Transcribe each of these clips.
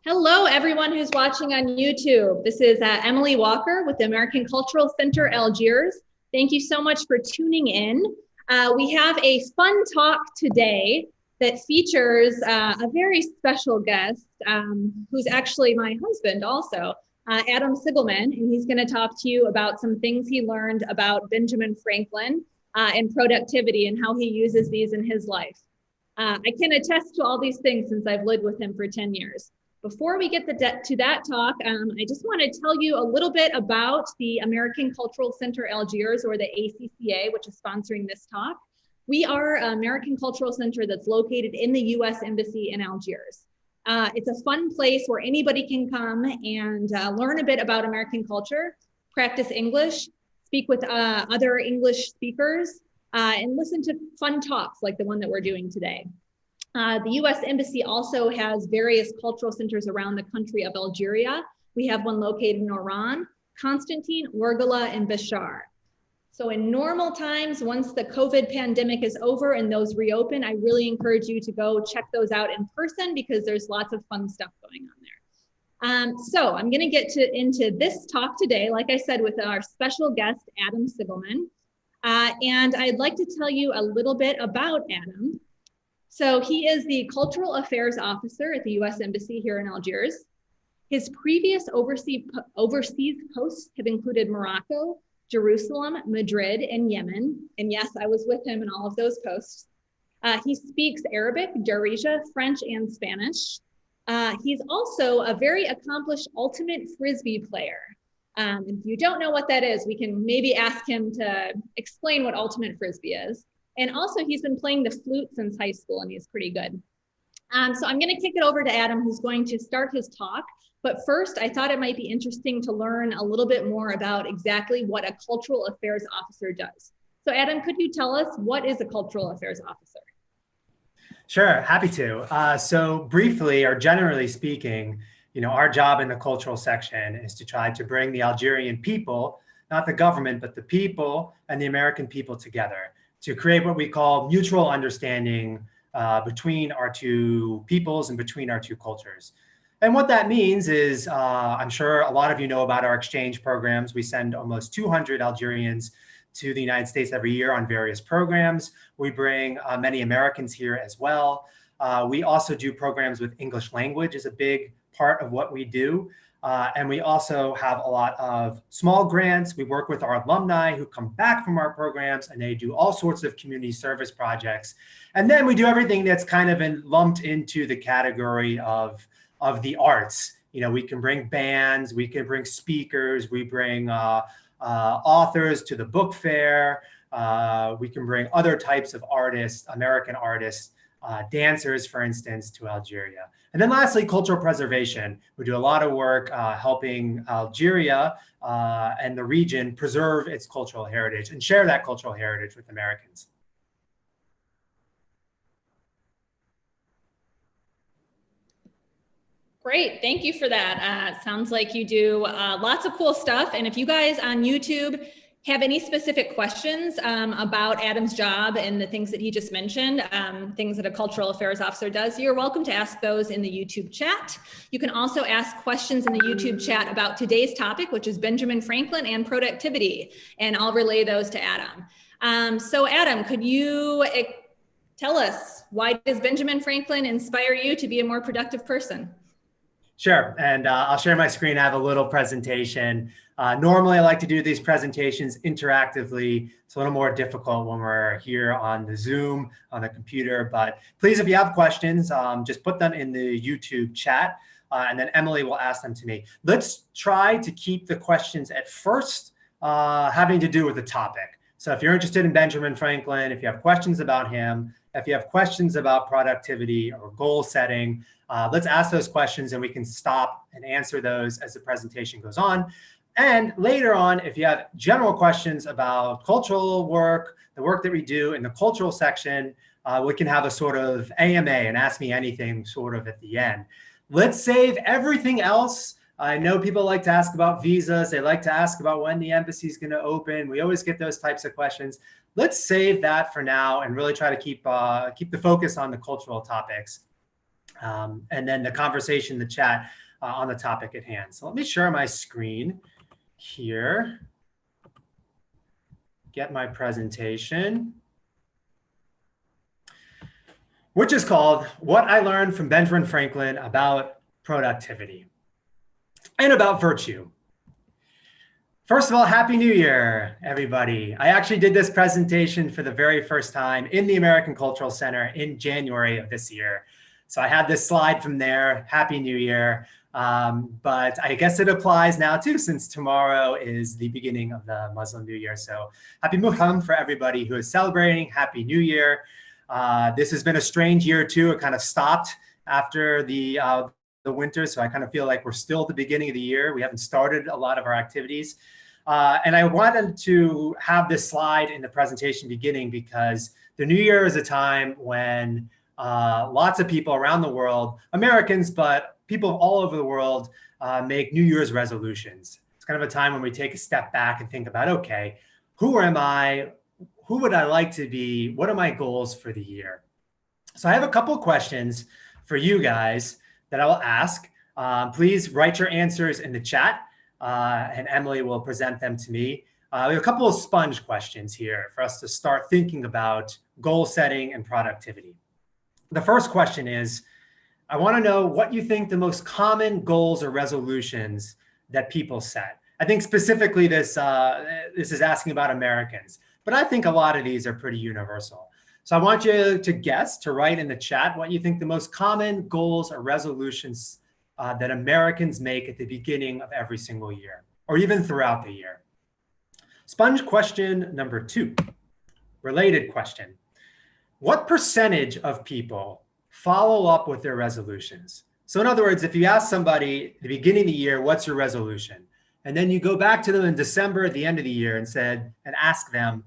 Hello, everyone who's watching on YouTube. This is Emily Walker with the American Cultural Center, Algiers. Thank you so much for tuning in. We have a fun talk today that features a very special guest who's actually my husband also, Adam Sigelman, and he's going to talk to you about some things he learned about Benjamin Franklin and productivity and how he uses these in his life. I can attest to all these things since I've lived with him for 10 years. Before we get to that talk, I just want to tell you a little bit about the American Cultural Center Algiers, or the ACCA, which is sponsoring this talk. We are an American Cultural Center that's located in the U.S. Embassy in Algiers. It's a fun place where anybody can come and learn a bit about American culture, practice English, speak with other English speakers, and listen to fun talks like the one that we're doing today. The U.S. Embassy also has various cultural centers around the country of Algeria. We have one located in Oran, Constantine, Ouargla, and Bashar. So in normal times, once the COVID pandemic is over and those reopen, I really encourage you to go check those out in person because there's lots of fun stuff going on there. So I'm going to get into this talk today, like I said, with our special guest, Adam Sigelman. And I'd like to tell you a little bit about Adam. So he is the Cultural Affairs Officer at the U.S. Embassy here in Algiers. His previous overseas posts have included Morocco, Jerusalem, Madrid, and Yemen. And yes, I was with him in all of those posts. He speaks Arabic, Darija, French, and Spanish. He's also a very accomplished ultimate Frisbee player. If you don't know what that is, we can maybe ask him to explain what ultimate Frisbee is. And also, he's been playing the flute since high school, and he's pretty good. So I'm going to kick it over to Adam, who's going to start his talk. But first, I thought it might be interesting to learn a little bit more about exactly what a cultural affairs officer does. So Adam, could you tell us what is a cultural affairs officer? Sure, happy to. So briefly, or generally speaking, our job in the cultural section is to try to bring the Algerian people, not the government, but the people and the American people together, to create what we call mutual understanding between our two peoples and between our two cultures. And what that means is, I'm sure a lot of you know about our exchange programs. We send almost 200 Algerians to the United States every year on various programs. We bring many Americans here as well. We also do programs with English language is a big part of what we do. And we also have a lot of small grants. We work with our alumni who come back from our programs, and they do all sorts of community service projects. And then we do everything that's kind of lumped into the category of the arts. We can bring bands, we can bring speakers, we bring authors to the book fair. We can bring other types of artists, American artists, dancers, for instance, to Algeria. And then lastly, cultural preservation. We do a lot of work helping Algeria and the region preserve its cultural heritage and share that cultural heritage with Americans. Great, thank you for that. Sounds like you do lots of cool stuff. And if you guys on YouTube have any specific questions about Adam's job and the things that he just mentioned, things that a cultural affairs officer does, you're welcome to ask those in the YouTube chat. You can also ask questions in the YouTube chat about today's topic, which is Benjamin Franklin and productivity, and I'll relay those to Adam. So Adam, could you tell us, why does Benjamin Franklin inspire you to be a more productive person? Sure, and I'll share my screen. I have a little presentation. Normally, I like to do these presentations interactively. It's a little more difficult when we're here on the Zoom, on the computer. But please, if you have questions, just put them in the YouTube chat, and then Emily will ask them to me. Let's try to keep the questions at first having to do with the topic. So if you're interested in Benjamin Franklin, if you have questions about him, if you have questions about productivity or goal setting, let's ask those questions and we can stop and answer those as the presentation goes on. And later on, if you have general questions about cultural work, the work that we do in the cultural section, we can have a sort of AMA and ask me anything sort of at the end. Let's save everything else. I know people like to ask about visas. They like to ask about when the embassy is going to open. We always get those types of questions. Let's save that for now and really try to keep the focus on the cultural topics. and then the conversation, the chat on the topic at hand. So let me share my screen here, get my presentation, which is called What I Learned from Benjamin Franklin About Productivity and About Virtue. First of all, Happy New Year, everybody. I actually did this presentation for the very first time in the American Cultural Center in January of this year. So I had this slide from there, Happy New Year. But I guess it applies now too, since tomorrow is the beginning of the Muslim New Year. So Happy Muharram for everybody who is celebrating. Happy New Year. This has been a strange year too. It kind of stopped after the winter. So I kind of feel like we're still at the beginning of the year. We haven't started a lot of our activities. And I wanted to have this slide in the presentation beginning because the New Year is a time when lots of people around the world, Americans, but people all over the world make New Year's resolutions. It's kind of a time when we take a step back and think about, okay, who am I? Who would I like to be? What are my goals for the year? So I have a couple of questions for you guys that I will ask. Please write your answers in the chat and Emily will present them to me. We have a couple of sponge questions here for us to start thinking about goal setting and productivity. The first question is, I want to know what you think the most common goals or resolutions that people set. I think specifically this is asking about Americans, but I think a lot of these are pretty universal. So I want you to guess, to write in the chat what you think the most common goals or resolutions that Americans make at the beginning of every single year, or even throughout the year. Sponge question number 2, related question. What percentage of people follow up with their resolutions? So in other words, if you ask somebody at the beginning of the year, what's your resolution? And then you go back to them in December at the end of the year and ask them,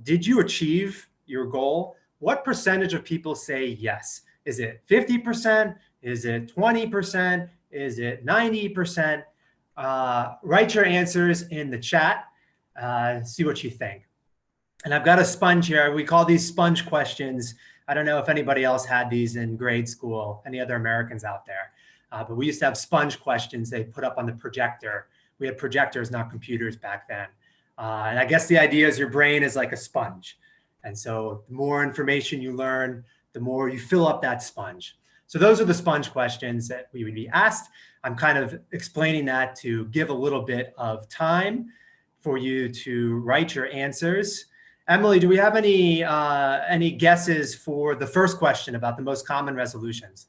did you achieve your goal? What percentage of people say yes? Is it 50%? Is it 20%? Is it 90%? Write your answers in the chat, see what you think. And I've got a sponge here. We call these sponge questions. I don't know if anybody else had these in grade school, any other Americans out there. But we used to have sponge questions they put up on the projector. We had projectors, not computers back then. And I guess the idea is your brain is like a sponge. And so the more information you learn, the more you fill up that sponge. So those are the sponge questions that we would be asked. I'm kind of explaining that to give a little bit of time for you to write your answers. Emily, do we have any guesses for the first question about the most common resolutions?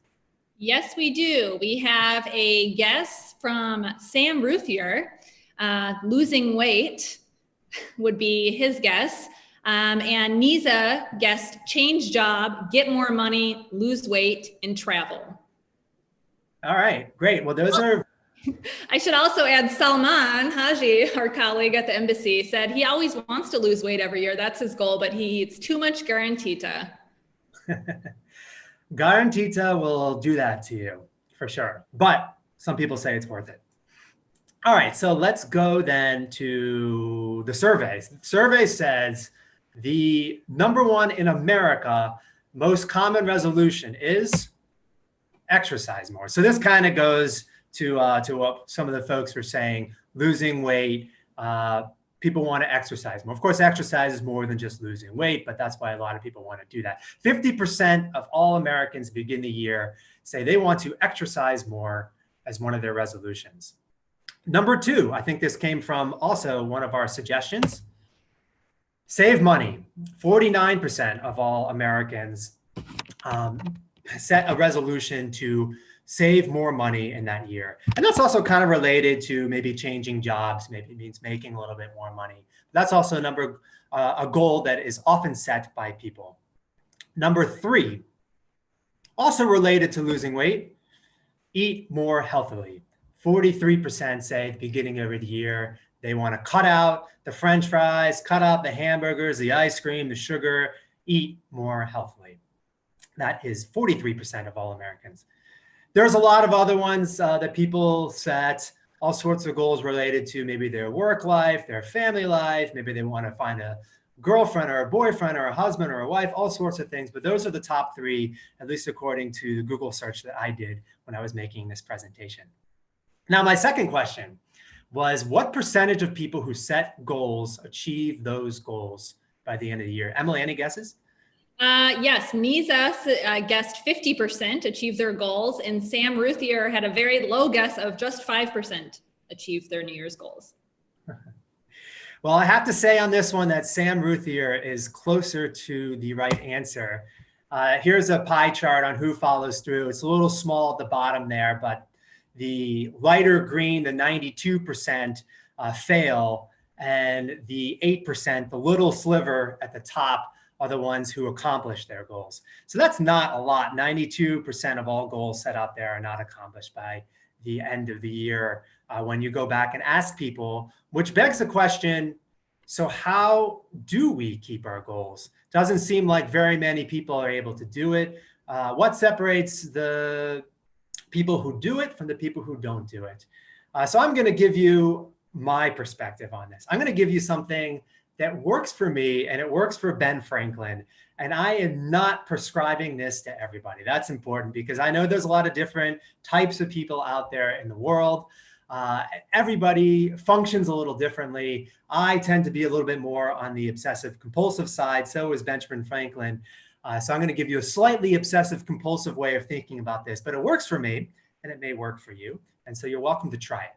Yes, we do. We have a guess from Sam Ruthier. Losing weight would be his guess. And Niza guessed change job, get more money, lose weight, and travel. All right, great. Well, those are... I should also add Salman Haji, our colleague at the embassy, said he always wants to lose weight every year. That's his goal, but he eats too much garantita. Garantita will do that to you, for sure. But some people say it's worth it. All right, so let's go then to the surveys. The survey says the #1 in America most common resolution is exercise more. So this kind of goes to what some of the folks were saying, losing weight. People want to exercise more. Of course, exercise is more than just losing weight, but that's why a lot of people want to do that. 50% of all Americans begin the year say they want to exercise more as one of their resolutions. #2, I think this came from also one of our suggestions. Save money. 49% of all Americans set a resolution to save more money in that year. And that's also kind of related to maybe changing jobs, maybe it means making a little bit more money. That's also a goal that is often set by people. #3, also related to losing weight, eat more healthily. 43% say at the beginning of the year, they want to cut out the French fries, cut out the hamburgers, the ice cream, the sugar, eat more healthily. That is 43% of all Americans. There's a lot of other ones that people set, all sorts of goals related to maybe their work life, their family life. Maybe they want to find a girlfriend or a boyfriend or a husband or a wife, all sorts of things. But those are the top three, at least according to the Google search that I did when I was making this presentation. Now, my second question was, what percentage of people who set goals achieve those goals by the end of the year? Emily, any guesses? Yes, Misa guessed 50% achieved their goals, and Sam Ruthier had a very low guess of just 5% achieved their New Year's goals. Well, I have to say on this one that Sam Ruthier is closer to the right answer. Here's a pie chart on who follows through. It's a little small at the bottom there, but the lighter green, the 92% fail, and the 8%, the little sliver at the top, are the ones who accomplish their goals. So that's not a lot. 92% of all goals set out there are not accomplished by the end of the year when you go back and ask people, which begs the question, so how do we keep our goals? Doesn't seem like very many people are able to do it. What separates the people who do it from the people who don't do it? So I'm going to give you my perspective on this. I'm going to give you something that works for me, and it works for Ben Franklin. And I am not prescribing this to everybody. That's important, because I know there's a lot of different types of people out there in the world. Everybody functions a little differently. I tend to be a little bit more on the obsessive compulsive side. So is Benjamin Franklin. So I'm going to give you a slightly obsessive compulsive way of thinking about this, but it works for me and it may work for you. And so you're welcome to try it.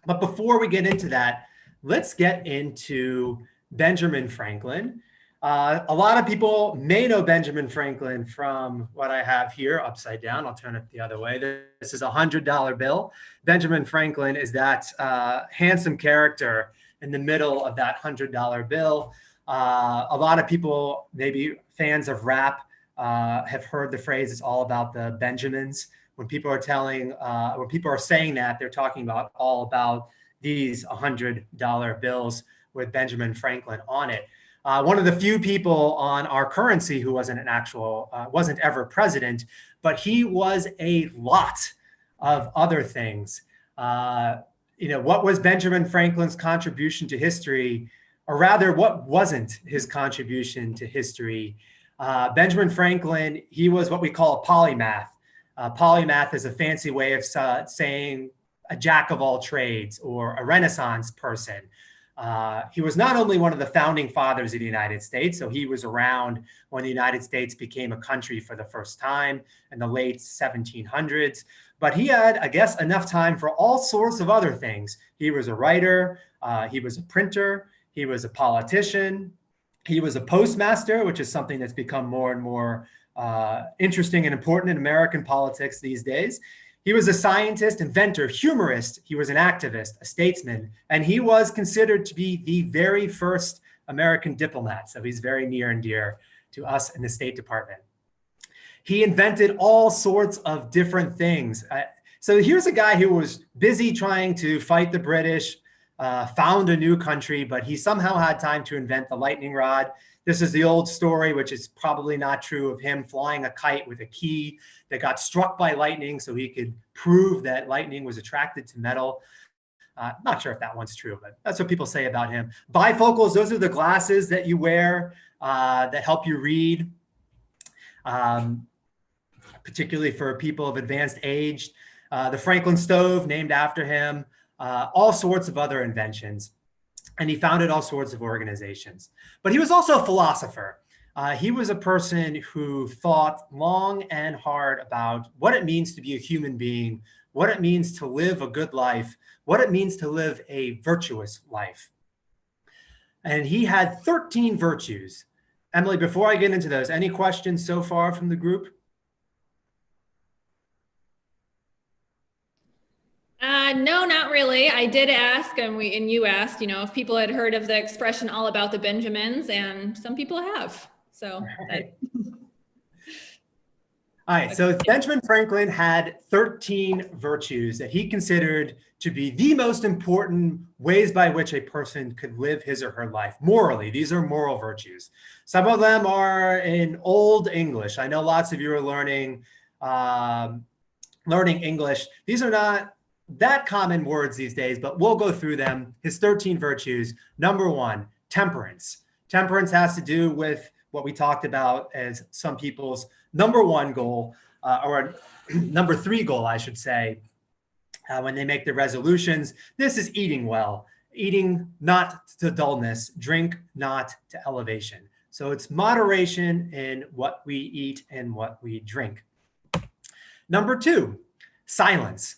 But before we get into that, let's get into Benjamin Franklin. A lot of people may know Benjamin Franklin from what I have here upside down. I'll turn it the other way. This is a $100 bill. Benjamin Franklin is that handsome character in the middle of that $100 bill. A lot of people, maybe fans of rap, have heard the phrase, it's all about the Benjamins. When people are saying that, they're talking about all about these $100 bills with Benjamin Franklin on it. One of the few people on our currency who wasn't ever president, but he was a lot of other things. What was Benjamin Franklin's contribution to history, or rather, what wasn't his contribution to history? Benjamin Franklin, he was what we call a polymath. Polymath is a fancy way of saying a jack of all trades or a Renaissance person. He was not only one of the founding fathers of the United States, so he was around when the United States became a country for the first time in the late 1700s, but he had, I guess, enough time for all sorts of other things. He was a writer, he was a printer, he was a politician, he was a postmaster, which is something that's become more and more interesting and important in American politics these days. He was a scientist, inventor, humorist. He was an activist, a statesman, and he was considered to be the very first American diplomat. So he's very near and dear to us in the State Department. He invented all sorts of different things. So here's a guy who was busy trying to fight the British, found a new country, but he somehow had time to invent the lightning rod. This is the old story, which is probably not true, of him flying a kite with a key that got struck by lightning so he could prove that lightning was attracted to metal. Not sure if that one's true, but that's what people say about him. Bifocals, those are the glasses that you wear that help you read, particularly for people of advanced age. The Franklin stove, named after him, all sorts of other inventions. And he founded all sorts of organizations. But he was also a philosopher. He was a person who thought long and hard about what it means to be a human being, what it means to live a good life, what it means to live a virtuous life. And he had 13 virtues. Emily, before I get into those, any questions so far from the group? No, not really. I did ask, and you asked, if people had heard of the expression "all about the Benjamins," and some people have. So. All right. So Benjamin Franklin had 13 virtues that he considered to be the most important ways by which a person could live his or her life morally. These are moral virtues. Some of them are in Old English. I know lots of you are learning English. These are not that common words these days, but we'll go through them. His 13 virtues. Number one, temperance. Temperance has to do with what we talked about as some people's number one goal, or number three goal, I should say, when they make their resolutions. This is eating well, eating not to dullness, drink not to elevation. So it's moderation in what we eat and what we drink. Number two, silence.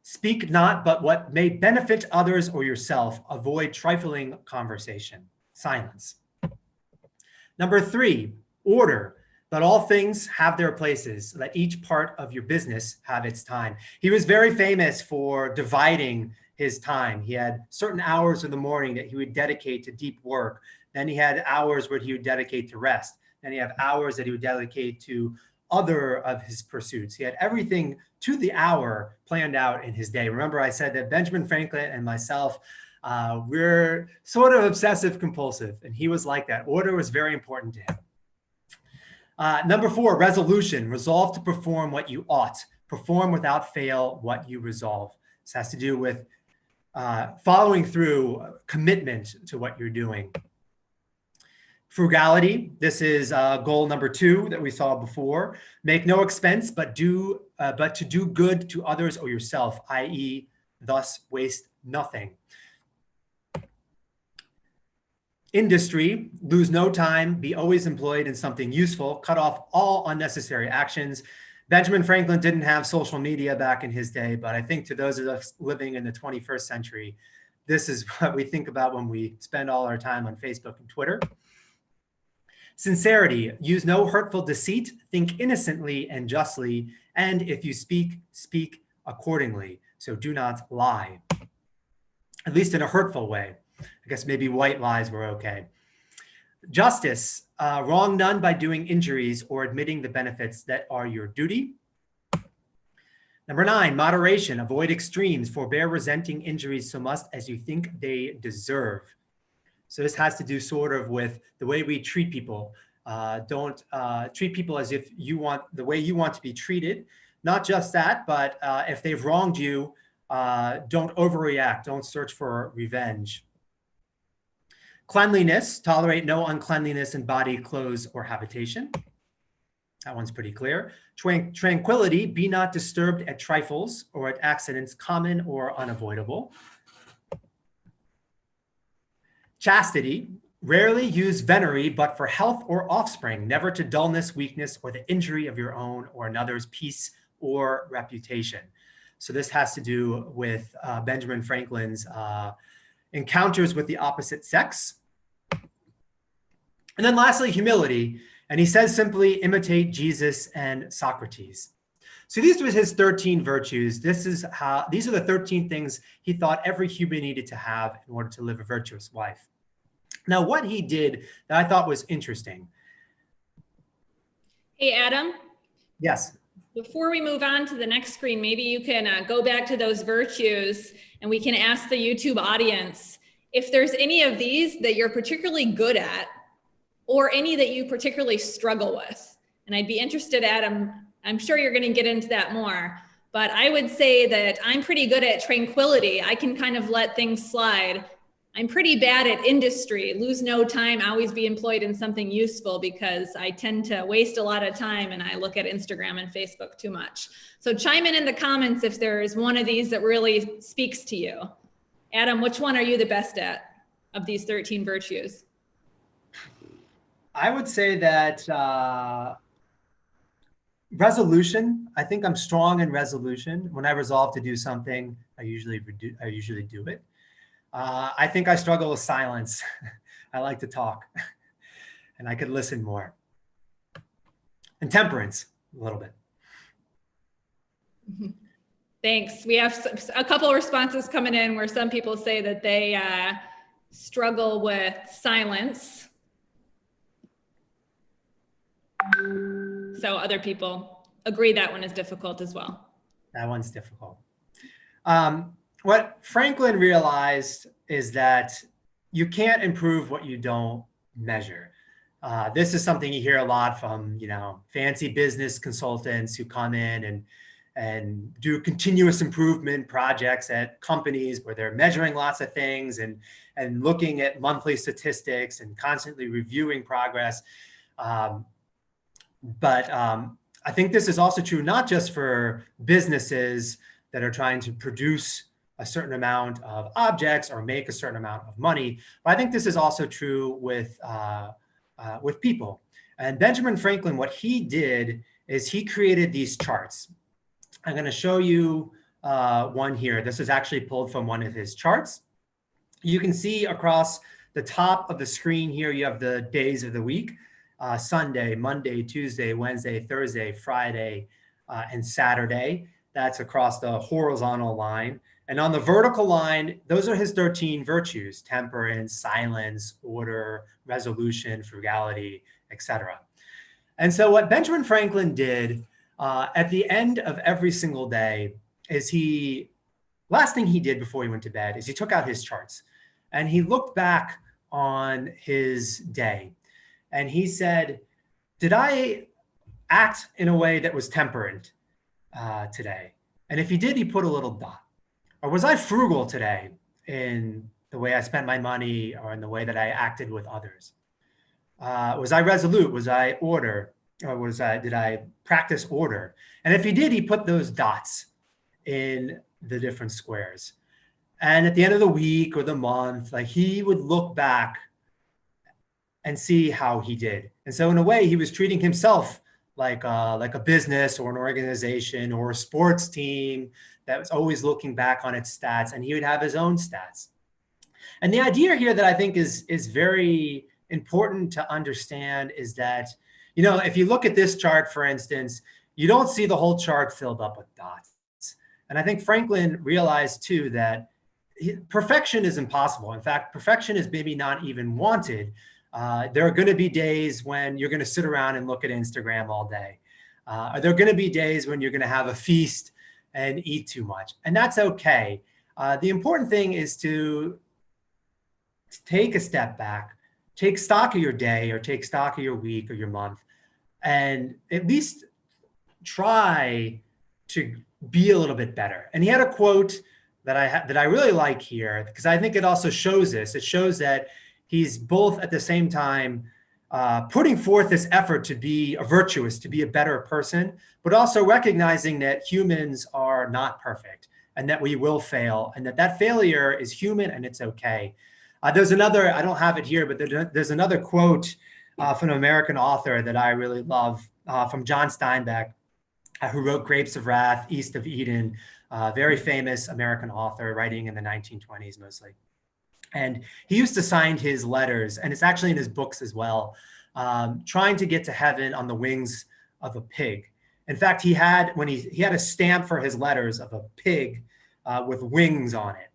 Speak not but what may benefit others or yourself. Avoid trifling conversation. Silence. Number three, order. Let all things have their places. Let each part of your business have its time. He was very famous for dividing his time. He had certain hours in the morning that he would dedicate to deep work. Then he had hours where he would dedicate to rest. Then he had hours that he would dedicate to other of his pursuits. He had everything to the hour planned out in his day. Remember, I said that Benjamin Franklin and myself, we're sort of obsessive compulsive, and he was like that. Order was very important to him. Number four, resolution. Resolve to perform what you ought. Perform without fail what you resolve. This has to do with following through, commitment to what you're doing. Frugality. This is goal number two that we saw before. Make no expense, but to do good to others or yourself, i.e., thus waste nothing. Industry. Lose no time. Be always employed in something useful. Cut off all unnecessary actions. Benjamin Franklin didn't have social media back in his day, but I think to those of us living in the 21st century, this is what we think about when we spend all our time on Facebook and Twitter. Sincerity. Use no hurtful deceit. Think innocently and justly. And if you speak, speak accordingly. So do not lie, at least in a hurtful way. I guess maybe white lies were okay. Justice. Wrong none by doing injuries or admitting the benefits that are your duty. Number nine, moderation. Avoid extremes. Forbear resenting injuries so much as you think they deserve. So this has to do sort of with the way we treat people. Don't treat people as if you want the way you want to be treated. Not just that, but if they've wronged you, don't overreact. Don't search for revenge. Cleanliness. Tolerate no uncleanliness in body, clothes, or habitation. That one's pretty clear. Tranquility. Be not disturbed at trifles or at accidents common or unavoidable. Chastity. Rarely use venery, but for health or offspring, never to dullness, weakness, or the injury of your own or another's peace or reputation. So this has to do with Benjamin Franklin's encounters with the opposite sex. And then lastly, humility. And he says simply, imitate Jesus and Socrates. So these were his 13 virtues. These are the 13 things he thought every human needed to have in order to live a virtuous life. Now, what he did that I thought was interesting. Hey, Adam. Yes. Before we move on to the next screen, maybe you can go back to those virtues and we can ask the YouTube audience if there's any of these that you're particularly good at or any that you particularly struggle with. And I'd be interested, Adam, I'm sure you're going to get into that more, but I would say that I'm pretty good at tranquility. I can kind of let things slide. I'm pretty bad at industry, lose no time, always be employed in something useful because I tend to waste a lot of time and I look at Instagram and Facebook too much. So chime in the comments if there's one of these that really speaks to you. Adam, which one are you the best at of these 13 virtues? I would say that resolution. I think I'm strong in resolution. When I resolve to do something, I usually do it. I think I struggle with silence. I like to talk and I could listen more. And temperance, a little bit. Thanks. We have a couple of responses coming in where some people say that they struggle with silence. So other people agree that one is difficult as well. That one's difficult. What Franklin realized is that you can't improve what you don't measure. This is something you hear a lot from, fancy business consultants who come in and, and do continuous improvement projects at companies where they're measuring lots of things and looking at monthly statistics and constantly reviewing progress. But I think this is also true not just for businesses that are trying to produce a certain amount of objects or make a certain amount of money, but I think this is also true with people. And Benjamin Franklin, what he did is he created these charts. I'm going to show you one here. This is actually pulled from one of his charts. You can see across the top of the screen here, you have the days of the week. Sunday, Monday, Tuesday, Wednesday, Thursday, Friday, and Saturday. That's across the horizontal line. And on the vertical line, those are his 13 virtues: temperance, silence, order, resolution, frugality, etc. And so what Benjamin Franklin did at the end of every single day is last thing he did before he went to bed is he took out his charts and he looked back on his day. And he said, did I act in a way that was temperate today? And if he did, he put a little dot. Or was I frugal today in the way I spent my money or in the way that I acted with others? Was I resolute? Was I order? Or did I practice order? And if he did, he put those dots in the different squares. And at the end of the week or the month, like he would look back and see how he did. And so in a way, he was treating himself like a business or an organization or a sports team that was always looking back on its stats, and he would have his own stats. And the idea here that I think is very important to understand is that, if you look at this chart, for instance, you don't see the whole chart filled up with dots. And I think Franklin realized too that perfection is impossible. In fact, perfection is maybe not even wanted. There are going to be days when you're going to sit around and look at Instagram all day. There are going to be days when you're going to have a feast and eat too much. And that's okay. The important thing is to take a step back, take stock of your day or take stock of your week or your month, and at least try to be a little bit better. And he had a quote that I really like here, because I think it also shows this. It shows that he's both at the same time putting forth this effort to be a virtuous, to be a better person, but also recognizing that humans are not perfect and that we will fail and that failure is human and it's okay. There's another, I don't have it here, but there's another quote from an American author that I really love from John Steinbeck, who wrote Grapes of Wrath, East of Eden, very famous American author writing in the 1920s mostly. And he used to sign his letters, and it's actually in his books as well, trying to get to heaven on the wings of a pig. In fact, he had a stamp for his letters of a pig with wings on it.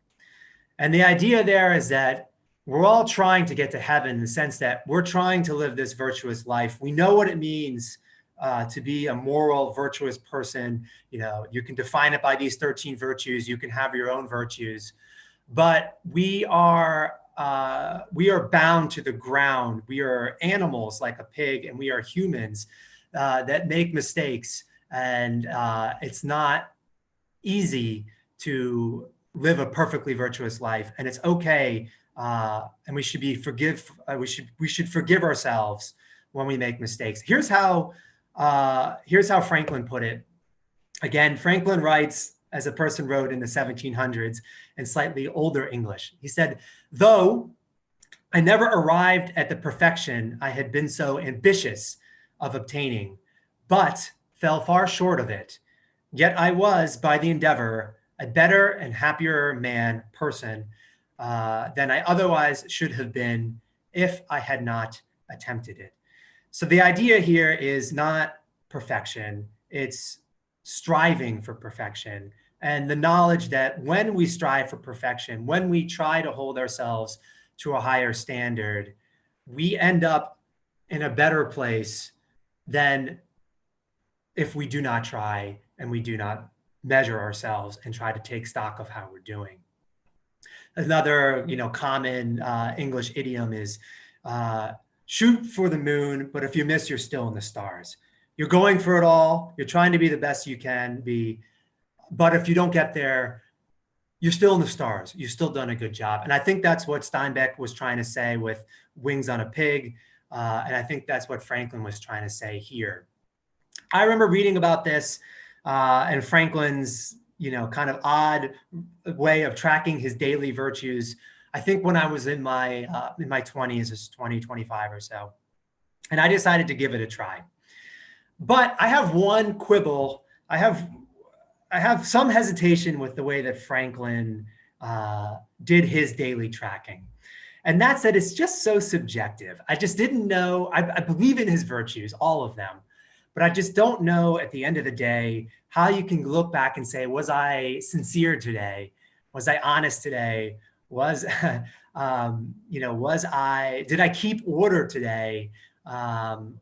And the idea there is that we're all trying to get to heaven in the sense that we're trying to live this virtuous life. We know what it means to be a moral, virtuous person. You can define it by these 13 virtues. You can have your own virtues. But we are bound to the ground. We are animals like a pig, and we are humans that make mistakes. And it's not easy to live a perfectly virtuous life. And it's okay. And we should we should forgive ourselves when we make mistakes. Here's how Franklin put it. Again, Franklin writes as a person wrote in the 1700s in slightly older English. He said, "Though I never arrived at the perfection I had been so ambitious of obtaining, but fell far short of it, yet I was, by the endeavor, a better and happier person than I otherwise should have been if I had not attempted it." So the idea here is not perfection, it's striving for perfection, and the knowledge that when we strive for perfection, when we try to hold ourselves to a higher standard, we end up in a better place than if we do not try and we do not measure ourselves and try to take stock of how we're doing. Another, common English idiom is shoot for the moon, but if you miss, you're still in the stars. You're going for it all. You're trying to be the best you can be. But if you don't get there, you're still in the stars. You've still done a good job. And I think that's what Steinbeck was trying to say with Wings on a Pig. And I think that's what Franklin was trying to say here. I remember reading about this and Franklin's, kind of odd way of tracking his daily virtues. I think when I was in my 20s, it's 20, 25 or so. And I decided to give it a try. But I have one quibble. I have some hesitation with the way that Franklin did his daily tracking. And that's that it's just so subjective. I just didn't know. I believe in his virtues, all of them. But I just don't know at the end of the day how you can look back and say, was I sincere today? Was I honest today? Did I keep order today?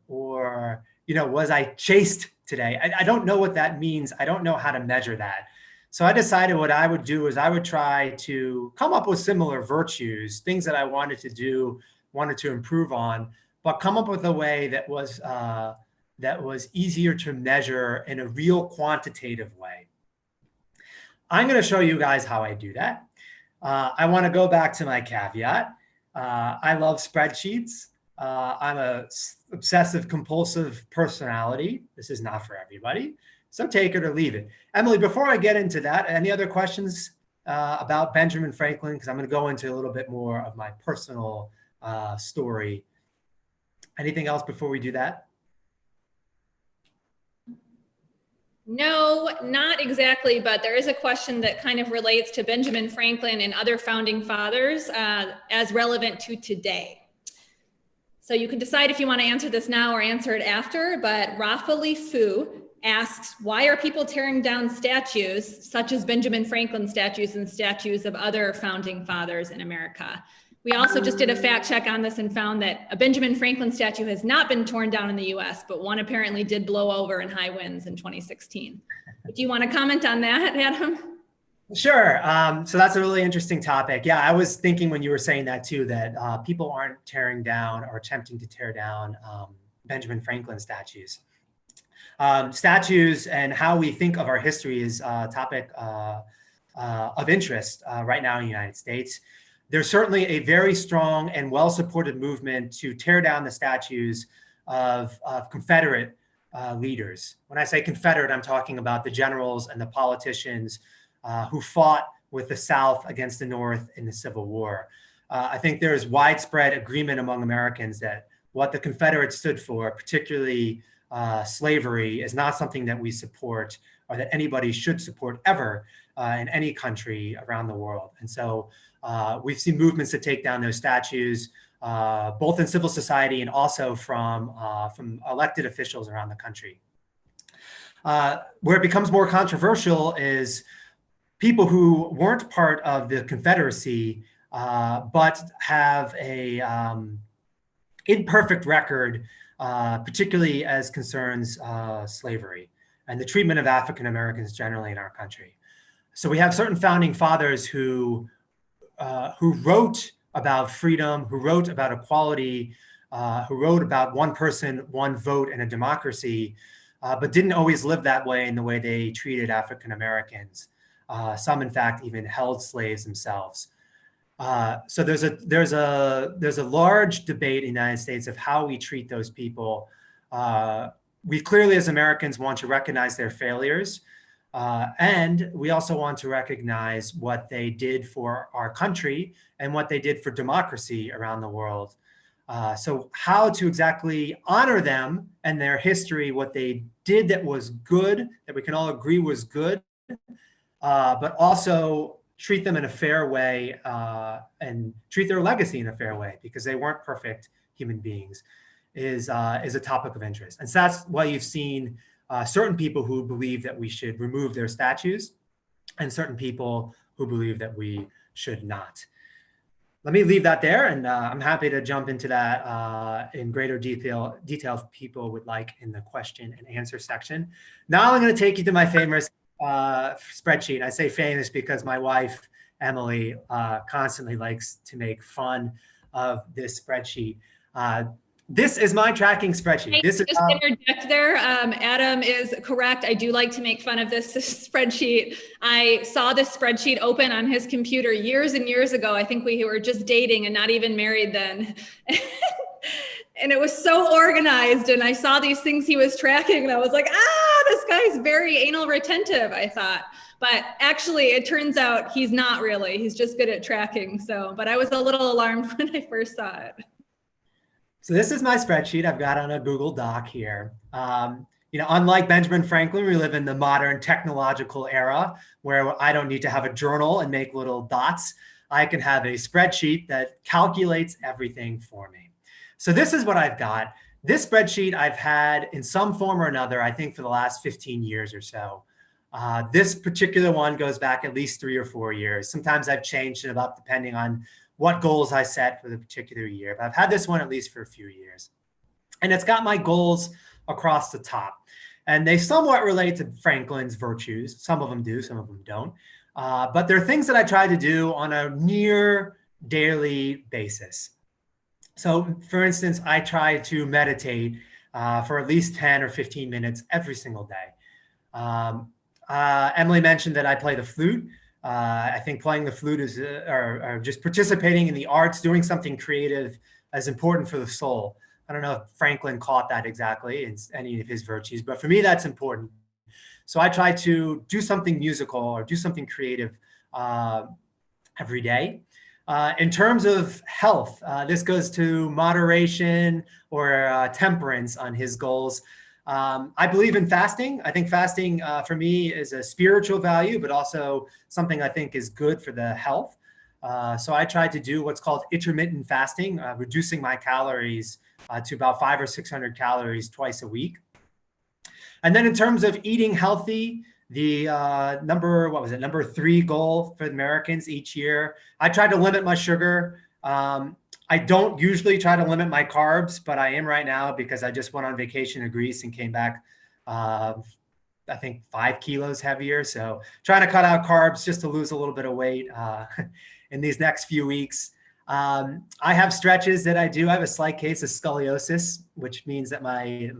Or was I chaste today? I don't know what that means. I don't know how to measure that. So I decided what I would do is I would try to come up with similar virtues, things that I wanted to do, wanted to improve on, but come up with a way that was easier to measure in a real quantitative way. I'm going to show you guys how I do that. I want to go back to my caveat. I love spreadsheets. I'm a obsessive compulsive personality. This is not for everybody. So take it or leave it. Emily, before I get into that, any other questions about Benjamin Franklin? Because I'm going to go into a little bit more of my personal story. Anything else before we do that? No, not exactly, but there is a question that kind of relates to Benjamin Franklin and other founding fathers as relevant to today. So you can decide if you want to answer this now or answer it after, but Rafali Fu asks, why are people tearing down statues such as Benjamin Franklin statues and statues of other founding fathers in America? We also just did a fact check on this and found that a Benjamin Franklin statue has not been torn down in the US, but one apparently did blow over in high winds in 2016. Do you want to comment on that, Adam? Sure. So that's a really interesting topic. Yeah, I was thinking when you were saying that too, that people aren't tearing down or attempting to tear down Benjamin Franklin statues. Statues and how we think of our history is a topic of interest right now in the United States. There's certainly a very strong and well-supported movement to tear down the statues of Confederate leaders. When I say Confederate, I'm talking about the generals and the politicians who fought with the South against the North in the Civil War. I think there is widespread agreement among Americans that what the Confederates stood for, particularly slavery, is not something that we support or that anybody should support ever in any country around the world. And so we've seen movements to take down those statues, both in civil society and also from elected officials around the country. Where it becomes more controversial is people who weren't part of the Confederacy, but have a imperfect record, particularly as concerns slavery and the treatment of African Americans generally in our country. So we have certain founding fathers who wrote about freedom, who wrote about equality, who wrote about one person, one vote and a democracy, but didn't always live that way in the way they treated African Americans. Some, in fact, even held slaves themselves. So there's a large debate in the United States of how we treat those people. We clearly, as Americans, want to recognize their failures, and we also want to recognize what they did for our country and what they did for democracy around the world. So how to exactly honor them and their history, what they did that was good, that we can all agree was good, but also treat them in a fair way and treat their legacy in a fair way, because they weren't perfect human beings, is a topic of interest. And so that's why you've seen certain people who believe that we should remove their statues and certain people who believe that we should not. Let me leave that there, and I'm happy to jump into that in greater detail if people would like in the question and answer section. Now I'm going to take you to my famous spreadsheet. I say famous because my wife, Emily, constantly likes to make fun of this spreadsheet. This is my tracking spreadsheet. This is just interject there. Adam is correct. I do like to make fun of this spreadsheet. I saw this spreadsheet open on his computer years and years ago. I think we were just dating and not even married then. And it was so organized, and I saw these things he was tracking, and I was like, this guy's very anal retentive, I thought. But actually, it turns out he's not really. He's just good at tracking. So, but I was a little alarmed when I first saw it. So this is my spreadsheet I've got on a Google Doc here. Unlike Benjamin Franklin, we live in the modern technological era where I don't need to have a journal and make little dots. I can have a spreadsheet that calculates everything for me. So this is what I've got. This spreadsheet I've had in some form or another, I think for the last 15 years or so. This particular one goes back at least 3 or 4 years. Sometimes I've changed it up depending on what goals I set for the particular year. But I've had this one at least for a few years. And it's got my goals across the top. And they somewhat relate to Franklin's virtues. Some of them do, some of them don't. But they're things that I try to do on a near daily basis. So for instance, I try to meditate for at least 10 or 15 minutes every single day. Emily mentioned that I play the flute. I think playing the flute is, or just participating in the arts, doing something creative is important for the soul. I don't know if Franklin caught that exactly in any of his virtues, but for me, that's important. So I try to do something musical or do something creative every day. In terms of health, this goes to moderation or temperance on his goals. I believe in fasting. I think fasting for me is a spiritual value, but also something I think is good for the health. So I try to do what's called intermittent fasting, reducing my calories to about 500 or 600 calories twice a week. And then in terms of eating healthy, the number 3 goal for Americans each year, I try to limit my sugar. I don't usually try to limit my carbs, but I am right now because I just went on vacation to Greece and came back, I think 5 kilos heavier. So trying to cut out carbs just to lose a little bit of weight in these next few weeks. I have stretches that I do. I have a slight case of scoliosis, which means that my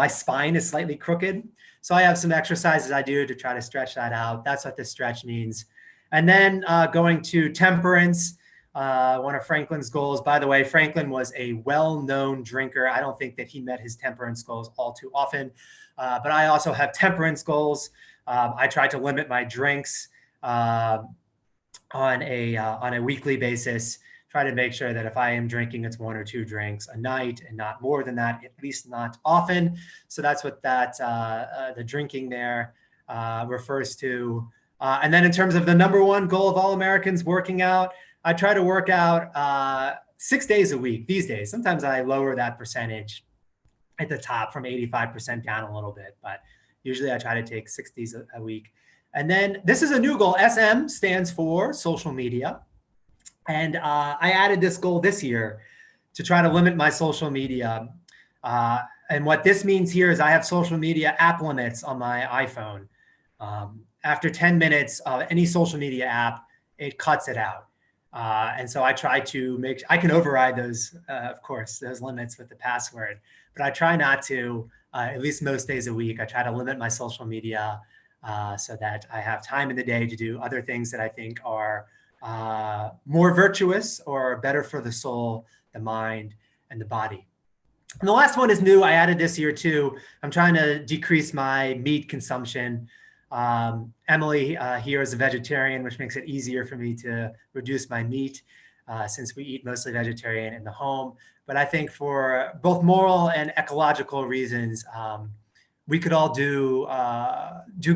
spine is slightly crooked. So I have some exercises I do to try to stretch that out. That's what this stretch means. And then going to temperance. One of Franklin's goals, by the way, Franklin was a well-known drinker. I don't think that he met his temperance goals all too often, but I also have temperance goals. I try to limit my drinks on a weekly basis. Try to make sure that if I am drinking, it's 1 or 2 drinks a night and not more than that, at least not often. So that's what the drinking there refers to. And then in terms of the number 1 goal of all Americans, working out, I try to work out 6 days a week these days. Sometimes I lower that percentage at the top from 85% down a little bit, but usually I try to take 6 days a week. And then this is a new goal. SM stands for social media. And I added this goal this year to try to limit my social media. And what this means here is I have social media app limits on my iPhone. After 10 minutes of any social media app, it cuts it out. And so I try to I can override those, of course, those limits with the password, but I try not to, at least most days a week, I try to limit my social media so that I have time in the day to do other things that I think are more virtuous or better for the soul, the mind, and the body. And the last one is new. I added this year too. I'm trying to decrease my meat consumption. Emily here is a vegetarian, which makes it easier for me to reduce my meat since we eat mostly vegetarian in the home. But I think for both moral and ecological reasons, we could all do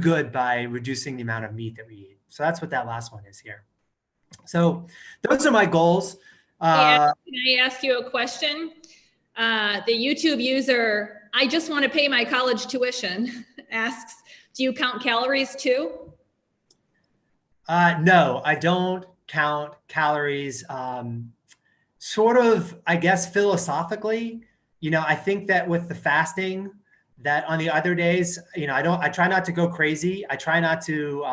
good by reducing the amount of meat that we eat. So that's what that last one is here. So those are my goals. Can I ask you a question? The YouTube user, I just want to pay my college tuition, asks, do you count calories too? No, I don't count calories. Sort of, I guess, philosophically, I think that with the fasting, that on the other days, I try not to go crazy. I try not to,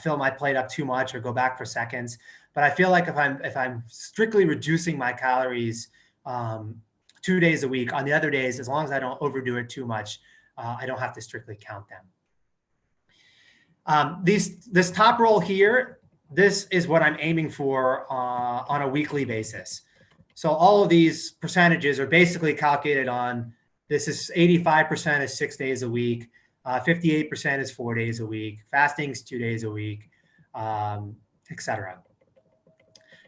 fill my plate up too much or go back for seconds. But I feel like if I'm strictly reducing my calories 2 days a week, on the other days, as long as I don't overdo it too much, I don't have to strictly count them. This top roll here, this is what I'm aiming for on a weekly basis. So all of these percentages are basically calculated on, this is 85% is 6 days a week, 58% is 4 days a week, fasting is 2 days a week, etc.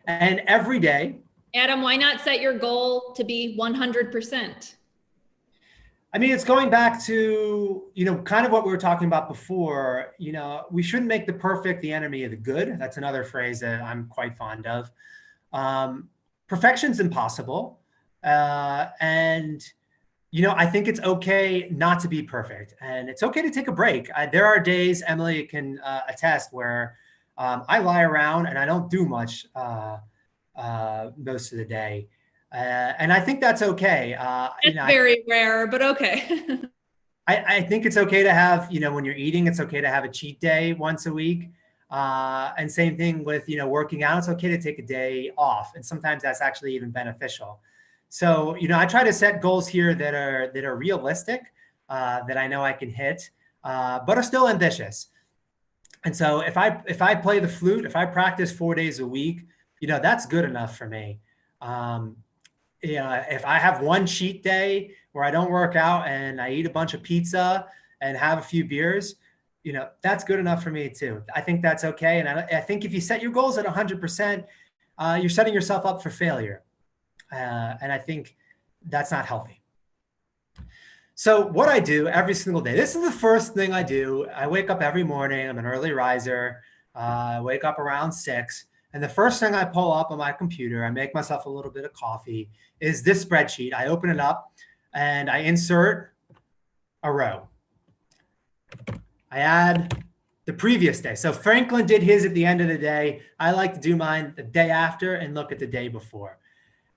And every day. Adam, why not set your goal to be 100%? I mean, it's going back to, kind of what we were talking about before. We shouldn't make the perfect the enemy of the good. That's another phrase that I'm quite fond of. Perfection's impossible. And I think it's okay not to be perfect, and it's okay to take a break. There are days, Emily can attest, where I lie around and I don't do much most of the day. And I think that's okay. It's very rare, but okay. I think it's okay to have, when you're eating, it's okay to have a cheat day once a week. And same thing with, working out. It's okay to take a day off. And sometimes that's actually even beneficial. So, I try to set goals here that are realistic, that I know I can hit, but are still ambitious. And so if I play the flute, if I practice 4 days a week, that's good enough for me. If I have one cheat day where I don't work out and I eat a bunch of pizza and have a few beers, that's good enough for me too. I think that's okay. And I think if you set your goals at 100%, you're setting yourself up for failure. And I think that's not healthy. So what I do every single day, this is the first thing I do. I wake up every morning. I'm an early riser. I wake up around 6. And the first thing I pull up on my computer, I make myself a little bit of coffee, is this spreadsheet. I open it up and I insert a row. I add the previous day. So Franklin did his at the end of the day. I like to do mine the day after and look at the day before.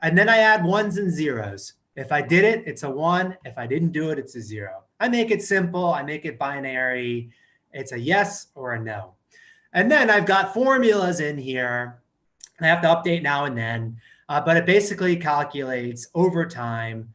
And then I add ones and zeros. If I did it, it's a 1. If I didn't do it, it's a 0. I make it simple. I make it binary. It's a yes or a no. And then I've got formulas in here. I have to update now and then, but it basically calculates over time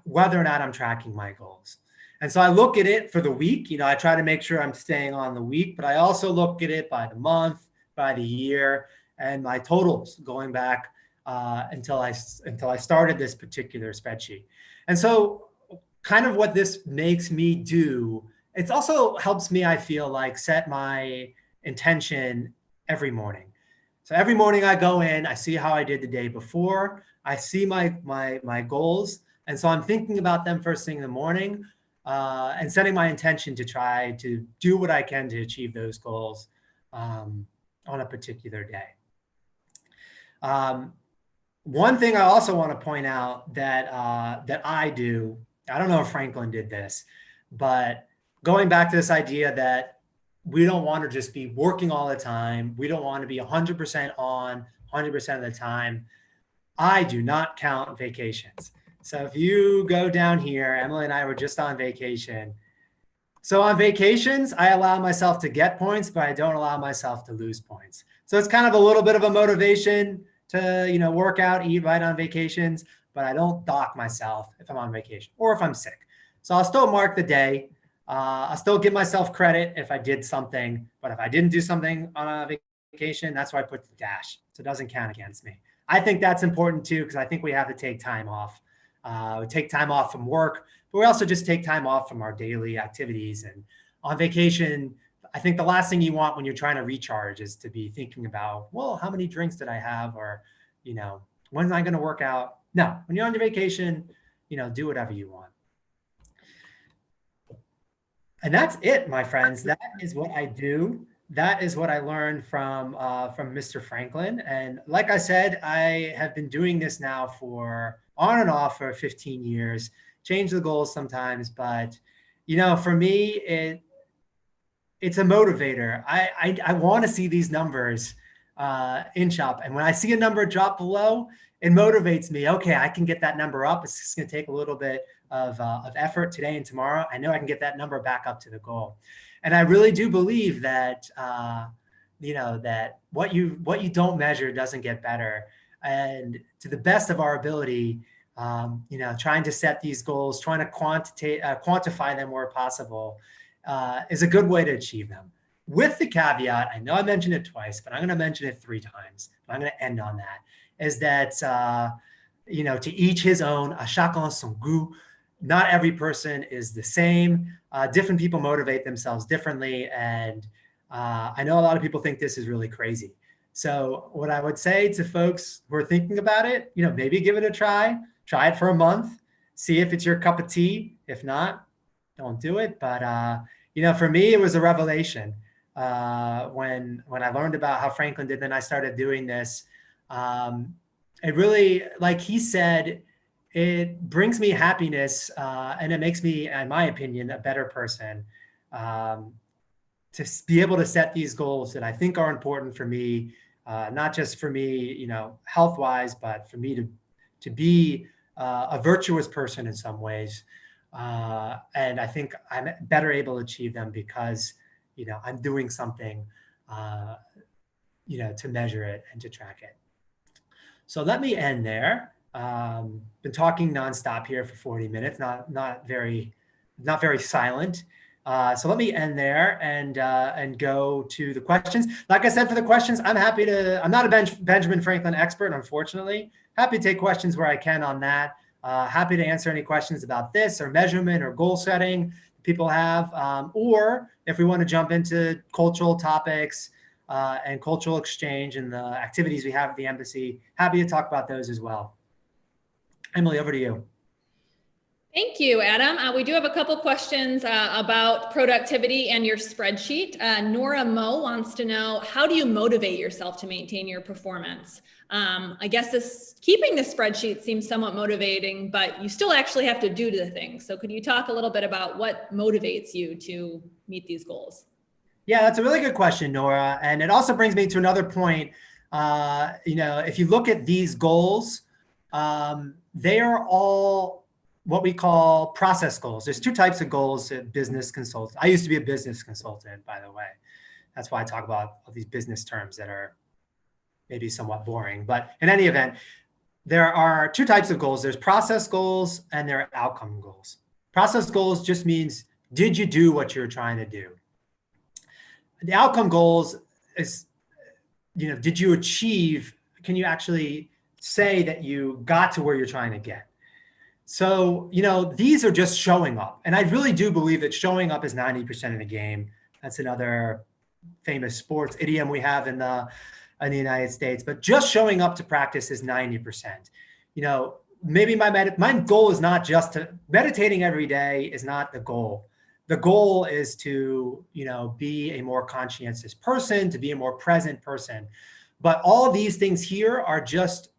whether or not I'm tracking my goals. And so I look at it for the week. I try to make sure I'm staying on the week, but I also look at it by the month, by the year, and my totals going back until I started this particular spreadsheet. And so kind of what this makes me do, it also helps me, I feel like, set my intention every morning. So every morning I go in, I see how I did the day before, I see my goals. And so I'm thinking about them first thing in the morning and setting my intention to try to do what I can to achieve those goals on a particular day. One thing I also want to point out that I do, I don't know if Franklin did this, but going back to this idea that we don't want to just be working all the time. We don't want to be 100% on 100% of the time. I do not count vacations. So if you go down here, Emily and I were just on vacation. So on vacations, I allow myself to get points, but I don't allow myself to lose points. So it's kind of a little bit of a motivation to, work out, eat right on vacations, but I don't dock myself if I'm on vacation or if I'm sick. So I'll still mark the day. I'll still give myself credit if I did something, but if I didn't do something on a vacation, that's why I put the dash. So it doesn't count against me. I think that's important too, because I think we have to take time off. We take time off from work, but we also just take time off from our daily activities. And on vacation, I think the last thing you want when you're trying to recharge is to be thinking about, well, how many drinks did I have? Or, when am I going to work out? No, when you're on your vacation, do whatever you want. And that's it, my friends. That is what I do. That is what I learned from Mr. Franklin. And like I said, I have been doing this now for on and off for 15 years, change the goals sometimes, but for me, it's a motivator. I want to see these numbers inch up. And when I see a number drop below, it motivates me. Okay, I can get that number up. It's just going to take a little bit of effort today and tomorrow. I know I can get that number back up to the goal. And I really do believe that that what you don't measure doesn't get better. And to the best of our ability, trying to set these goals, trying to quantify them where possible, is a good way to achieve them. With the caveat, I know I mentioned it twice, but I'm going to mention it 3 times. I'm going to end on that, is that, to each his own, à chacun son goût. Not every person is the same. Different people motivate themselves differently. And I know a lot of people think this is really crazy. So what I would say to folks who are thinking about it, maybe give it a try. Try it for a month. See if it's your cup of tea. If not, don't do it. But, for me, it was a revelation when I learned about how Franklin did, then I started doing this. It really, like he said, it brings me happiness and it makes me, in my opinion, a better person to be able to set these goals that I think are important for me, not just for me, health-wise, but for me to be a virtuous person in some ways. And I think I'm better able to achieve them because, I'm doing something, to measure it and to track it. So let me end there. Been talking nonstop here for 40 minutes, not very silent. So let me end there and go to the questions. Like I said, for the questions, I'm not a Benjamin Franklin expert, unfortunately. Happy to take questions where I can on that. Happy to answer any questions about this or measurement or goal setting people have, or if we want to jump into cultural topics and cultural exchange and the activities we have at the embassy, happy to talk about those as well. Emily, over to you. Thank you, Adam. We do have a couple questions about productivity and your spreadsheet. Nora Mo wants to know, how do you motivate yourself to maintain your performance? I guess keeping the spreadsheet seems somewhat motivating, but you still actually have to do the things. So could you talk a little bit about what motivates you to meet these goals? Yeah, that's a really good question, Nora. And it also brings me to another point. If you look at these goals, they are all what we call process goals. There's 2 types of goals at business consultants. I used to be a business consultant, by the way. That's why I talk about all these business terms that are maybe somewhat boring. But in any event, there are 2 types of goals. There's process goals and there are outcome goals. Process goals just means, did you do what you're trying to do? The outcome goals is, did you achieve, can you actually say that you got to where you're trying to get? So, these are just showing up. And I really do believe that showing up is 90% of the game. That's another famous sports idiom we have in the United States. But just showing up to practice is 90%. Maybe my goal is not just meditating every day is not the goal. The goal is to, be a more conscientious person, to be a more present person. But all of these things here are just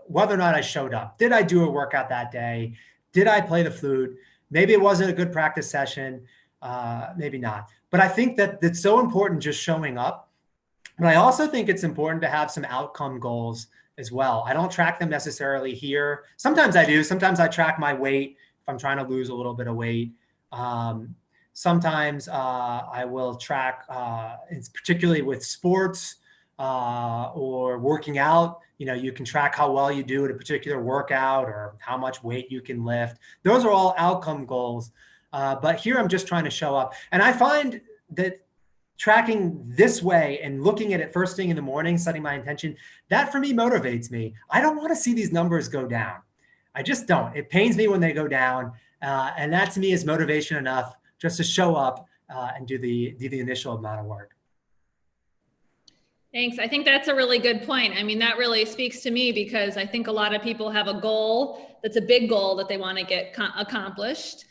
whether or not I showed up. Did I do a workout that day? Did I play the flute? Maybe it wasn't a good practice session. Maybe not. But I think that it's so important just showing up. But I also think it's important to have some outcome goals as well. I don't track them necessarily here. Sometimes I do. Sometimes I track my weight if I'm trying to lose a little bit of weight. Sometimes I will track, particularly with sports or working out. You can track how well you do at a particular workout or how much weight you can lift. Those are all outcome goals. But here I'm just trying to show up. And I find that tracking this way and looking at it first thing in the morning, setting my intention, that for me motivates me. I don't want to see these numbers go down. I just don't. It pains me when they go down. And that to me is motivation enough just to show up and do the initial amount of work. Thanks. I think that's a really good point. I mean, that really speaks to me because I think a lot of people have a goal that's a big goal that they want to get accomplished.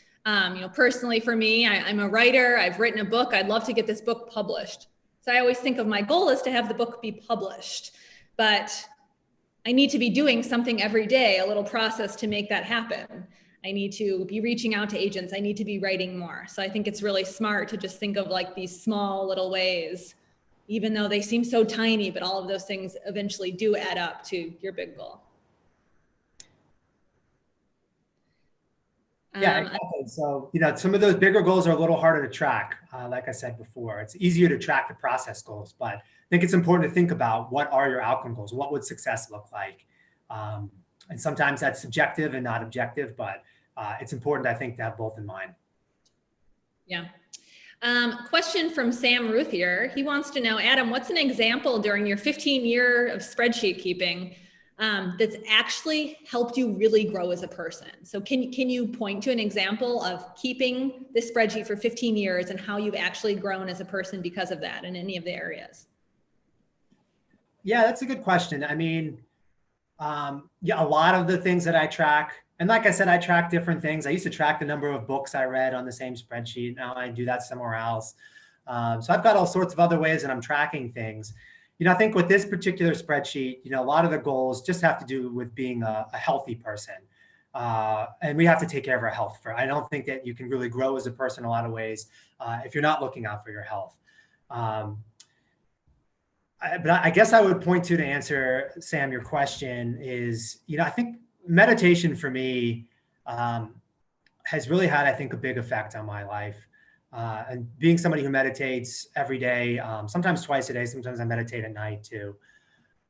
Personally for me, I'm a writer. I've written a book. I'd love to get this book published. So I always think of my goal is to have the book be published, but I need to be doing something every day, a little process to make that happen. I need to be reaching out to agents. I need to be writing more. So I think it's really smart to just think of like these small little ways, even though they seem so tiny, but all of those things eventually do add up to your big goal. Yeah, exactly. So, some of those bigger goals are a little harder to track. Like I said before, it's easier to track the process goals, but I think it's important to think about what are your outcome goals? What would success look like? And sometimes that's subjective and not objective, but it's important, I think, to have both in mind. Yeah. Question from Sam Ruth here. He wants to know, Adam, what's an example during your 15-year of spreadsheet keeping that's actually helped you really grow as a person? So can you point to an example of keeping this spreadsheet for 15 years and how you've actually grown as a person because of that in any of the areas? Yeah, that's a good question. I mean, yeah, a lot of the things that I track, and like I said, I track different things. I used to track the number of books I read on the same spreadsheet. Now I do that somewhere else. So I've got all sorts of other ways that I'm tracking things. I think with this particular spreadsheet, a lot of the goals just have to do with being a healthy person. And we have to take care of our health. I don't think that you can really grow as a person in a lot of ways if you're not looking out for your health. But I guess I would point to answer, Sam, your question is, I think meditation for me has really had, I think, a big effect on my life. And being somebody who meditates every day, sometimes twice a day, sometimes I meditate at night too,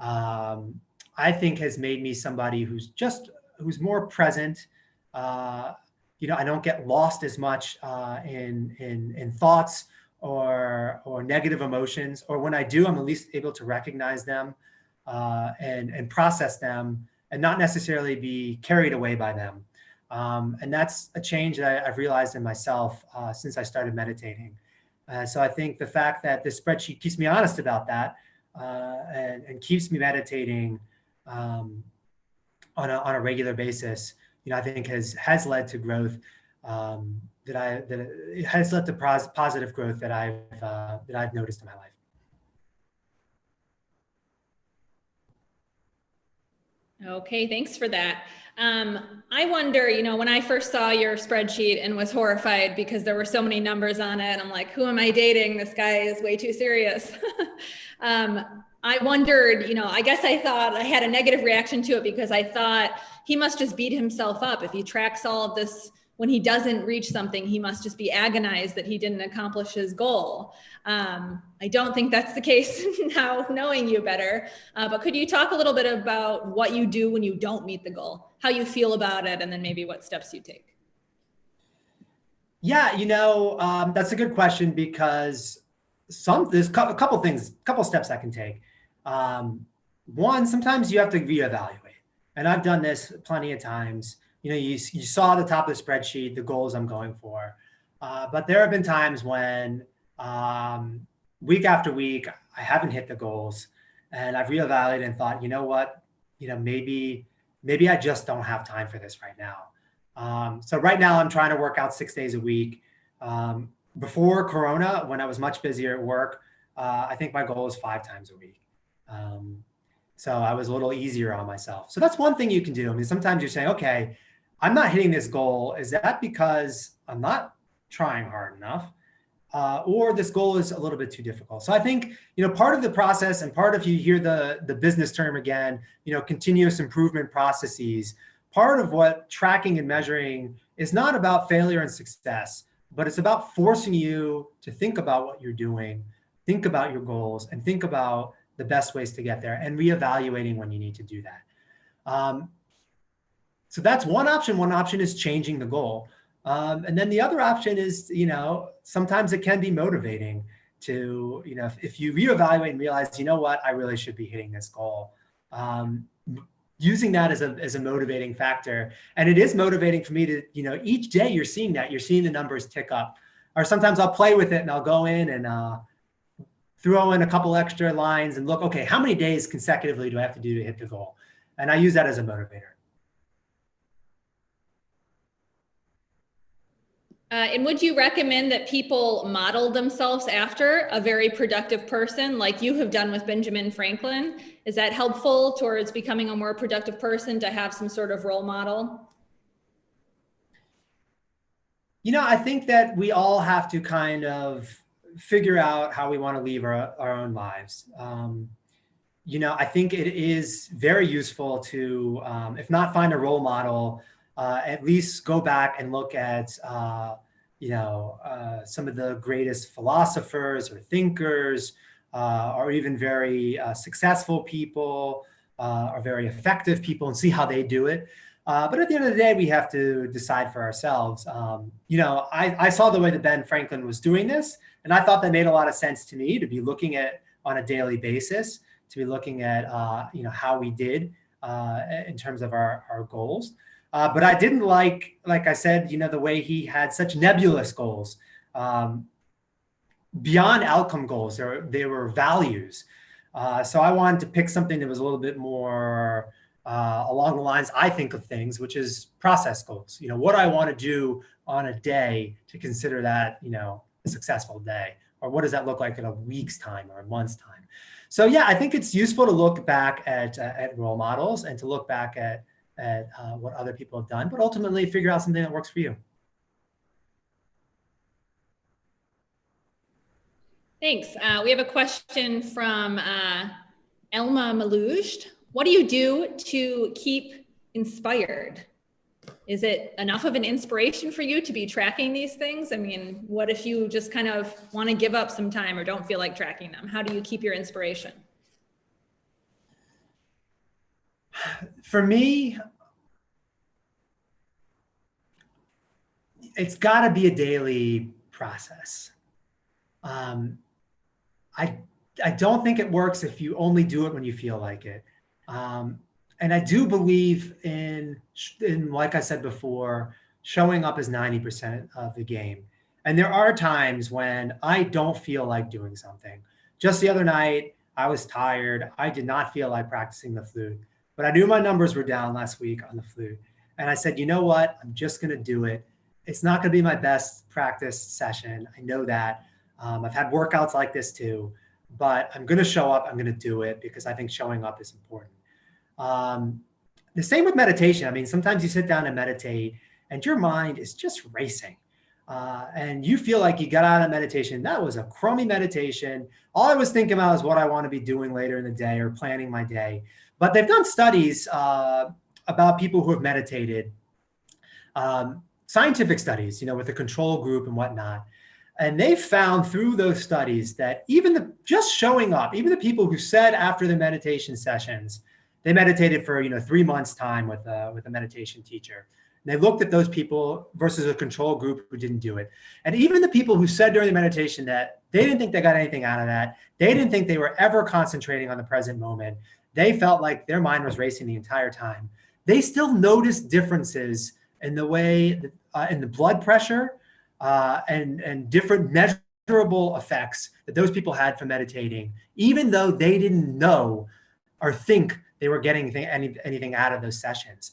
I think has made me somebody who's more present. I don't get lost as much in thoughts or negative emotions, or when I do, I'm at least able to recognize them and process them and not necessarily be carried away by them. And that's a change that I've realized in myself since I started meditating. So I think the fact that this spreadsheet keeps me honest about that and keeps me meditating on a regular basis, I think has led to growth. That it has led to positive growth that I've noticed in my life. Okay, thanks for that. I wonder, when I first saw your spreadsheet and was horrified because there were so many numbers on it, I'm like, who am I dating? This guy is way too serious. I wondered, I guess I thought I had a negative reaction to it because I thought he must just beat himself up. If he tracks all of this, when he doesn't reach something, he must just be agonized that he didn't accomplish his goal. I don't think that's the case now, knowing you better. But could you talk a little bit about what you do when you don't meet the goal, how you feel about it, and then maybe what steps you take? Yeah, that's a good question because there's a couple steps I can take. One, sometimes you have to reevaluate, and I've done this plenty of times. You saw the top of the spreadsheet, the goals I'm going for, but there have been times when week after week, I haven't hit the goals, and I've reevaluated and thought, you know what, maybe I just don't have time for this right now. So right now I'm trying to work out 6 days a week. Before Corona, when I was much busier at work, I think my goal is 5 times a week. So I was a little easier on myself. So that's one thing you can do. I mean, sometimes you're saying, okay, I'm not hitting this goal. Is that because I'm not trying hard enough? Or this goal is a little bit too difficult? So I think, part of the process, and part of, you hear the business term again, continuous improvement processes, part of what tracking and measuring is not about failure and success, but it's about forcing you to think about what you're doing, think about your goals, and think about the best ways to get there, and reevaluating when you need to do that. So that's one option. One option is changing the goal. And then the other option is, sometimes it can be motivating to, if you reevaluate and realize, you know what, I really should be hitting this goal. Using that as a motivating factor. And it is motivating for me to, each day you're seeing the numbers tick up. Or sometimes I'll play with it and I'll go in and throw in a couple extra lines and look, okay, how many days consecutively do I have to do to hit the goal? And I use that as a motivator. And would you recommend that people model themselves after a very productive person like you have done with Benjamin Franklin? Is that helpful towards becoming a more productive person, to have some sort of role model? I think that we all have to kind of figure out how we want to live our own lives. I think it is very useful to, if not find a role model, at least go back and look at, some of the greatest philosophers or thinkers, or even very successful people, or very effective people, and see how they do it. But at the end of the day, we have to decide for ourselves. I saw the way that Ben Franklin was doing this, and I thought that made a lot of sense to me, to be looking at on a daily basis, to be looking at how we did in terms of our goals. But I didn't like I said, the way he had such nebulous goals, beyond outcome goals. They were values. So I wanted to pick something that was a little bit more along the lines, I think, of things, which is process goals. What I want to do on a day to consider that, a successful day, or what does that look like in a week's time or a month's time? So yeah, I think it's useful to look back at role models and to look back at what other people have done, but ultimately figure out something that works for you. Thanks. We have a question from Elma Malouj. What do you do to keep inspired? Is it enough of an inspiration for you to be tracking these things? I mean, what if you just kind of want to give up some time or don't feel like tracking them? How do you keep your inspiration? For me, it's got to be a daily process. I don't think it works if you only do it when you feel like it. And I do believe in, like I said before, showing up is 90% of the game. And there are times when I don't feel like doing something. Just the other night, I was tired. I did not feel like practicing the flute, but I knew my numbers were down last week on the flute. And I said, you know what? I'm just going to do it. It's not going to be my best practice session. I know that. I've had workouts like this too, but I'm going to show up. I'm going to do it because I think showing up is important. The same with meditation. I mean, sometimes you sit down and meditate and your mind is just racing. And you feel like you got out of meditation. That was a crummy meditation. All I was thinking about is what I want to be doing later in the day or planning my day. But they've done studies about people who have meditated, scientific studies, with a control group and whatnot. And they found through those studies that even just showing up, even the people who said after the meditation sessions, they meditated for 3 months time with a meditation teacher. And they looked at those people versus a control group who didn't do it. And even the people who said during the meditation that they didn't think they got anything out of that, they didn't think they were ever concentrating on the present moment, they felt like their mind was racing the entire time. They still noticed differences in the way, in the blood pressure, and different measurable effects that those people had from meditating, even though they didn't know or think they were getting anything out of those sessions.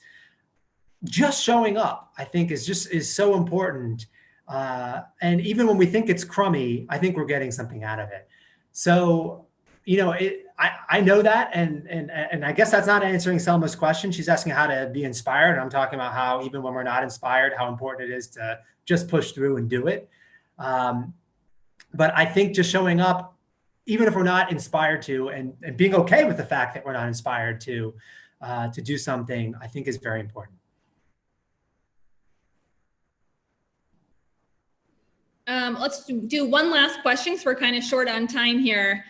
Just showing up, I think, is so important. And even when we think it's crummy, I think we're getting something out of it. So, I know that, and I guess that's not answering Selma's question. She's asking how to be inspired, and I'm talking about how even when we're not inspired, how important it is to just push through and do it. But I think just showing up, even if we're not inspired to, and being okay with the fact that we're not inspired to do something, I think is very important. Let's do one last question because we're kind of short on time here.